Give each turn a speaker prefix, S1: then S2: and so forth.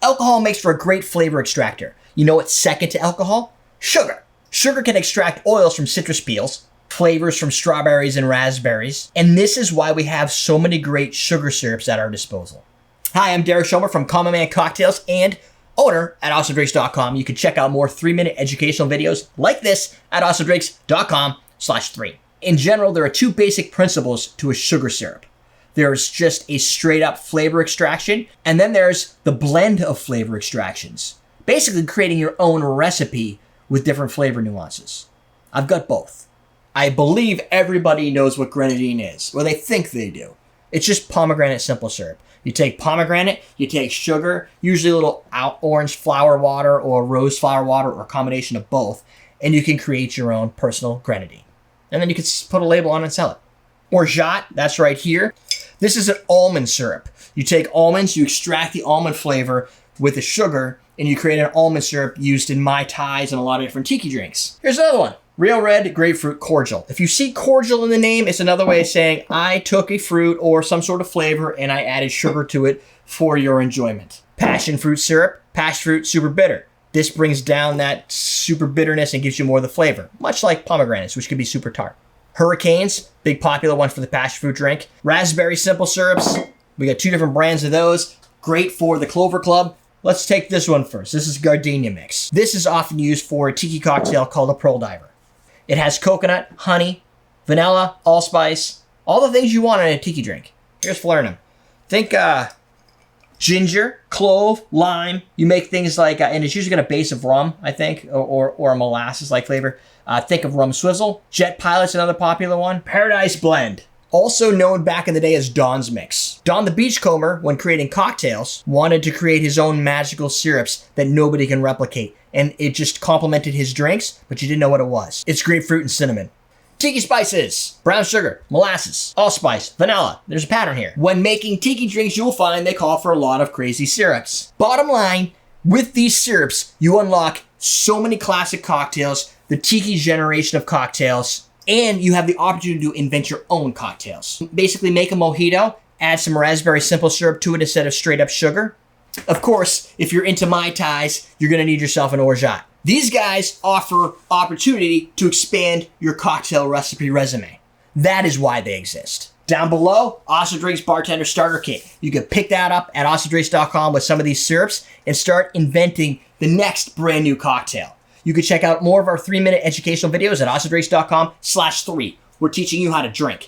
S1: Alcohol makes for a great flavor extractor. You know what's second to alcohol? Sugar. Sugar can extract oils from citrus peels, flavors from strawberries and raspberries, and this is why we have so many great sugar syrups at our disposal. Hi, I'm Derek Schomer from Common Man Cocktails and owner at awesomedrinks.com. You can check out more 3-minute educational videos like this at awesomedrinks.com/3. In general, there are two basic principles to a sugar syrup. There's just a straight up flavor extraction, and then there's the blend of flavor extractions. Basically creating your own recipe with different flavor nuances. I've got both. I believe everybody knows what grenadine is, or they think they do. It's just pomegranate simple syrup. You take pomegranate, you take sugar, usually a little orange flower water or rose flower water or a combination of both, and you can create your own personal grenadine. And then you can put a label on it and sell it. Orgeat, that's right here. This is an almond syrup. You take almonds, you extract the almond flavor with the sugar, and you create an almond syrup used in Mai Tais and a lot of different Tiki drinks. Here's another one. Real red grapefruit cordial. If you see cordial in the name, it's another way of saying I took a fruit or some sort of flavor and I added sugar to it for your enjoyment. Passion fruit syrup, passion fruit super bitter. This brings down that super bitterness and gives you more of the flavor, much like pomegranates, which could be super tart. Hurricanes, big popular one for the passion fruit drink. Raspberry simple syrups, we got 2 different brands of those. Great for the Clover Club. Let's take this one first. This is Gardania mix. This is often used for a tiki cocktail called a Pearl Diver. It has coconut, honey, vanilla, allspice, all the things you want in a tiki drink. Here's Falernum. Think ginger, clove, lime. You make things like, and it's usually got a base of rum, I think, or a molasses-like flavor. Think of rum swizzle. Jet Pilot's another popular one. Paradise Blend, also known back in the day as Don's Mix. Don the Beachcomber, when creating cocktails, wanted to create his own magical syrups that nobody can replicate. And it just complemented his drinks, but you didn't know what it was. It's grapefruit and cinnamon. Tiki spices, brown sugar, molasses, allspice, vanilla. There's a pattern here. When making tiki drinks, you'll find they call for a lot of crazy syrups. Bottom line, with these syrups, you unlock so many classic cocktails, the tiki generation of cocktails, and you have the opportunity to invent your own cocktails. Basically make a mojito, add some raspberry simple syrup to it instead of straight up sugar. Of course, if you're into Mai Tais, you're gonna need yourself an orgeat. These guys offer opportunity to expand your cocktail recipe resume. That is why they exist. Down below, Awesome Drinks Bartender Starter Kit. You can pick that up at awesomedrinks.com with some of these syrups and start inventing the next brand new cocktail. You can check out more of our 3-minute educational videos at awesomedrinks.com/3. We're teaching you how to drink.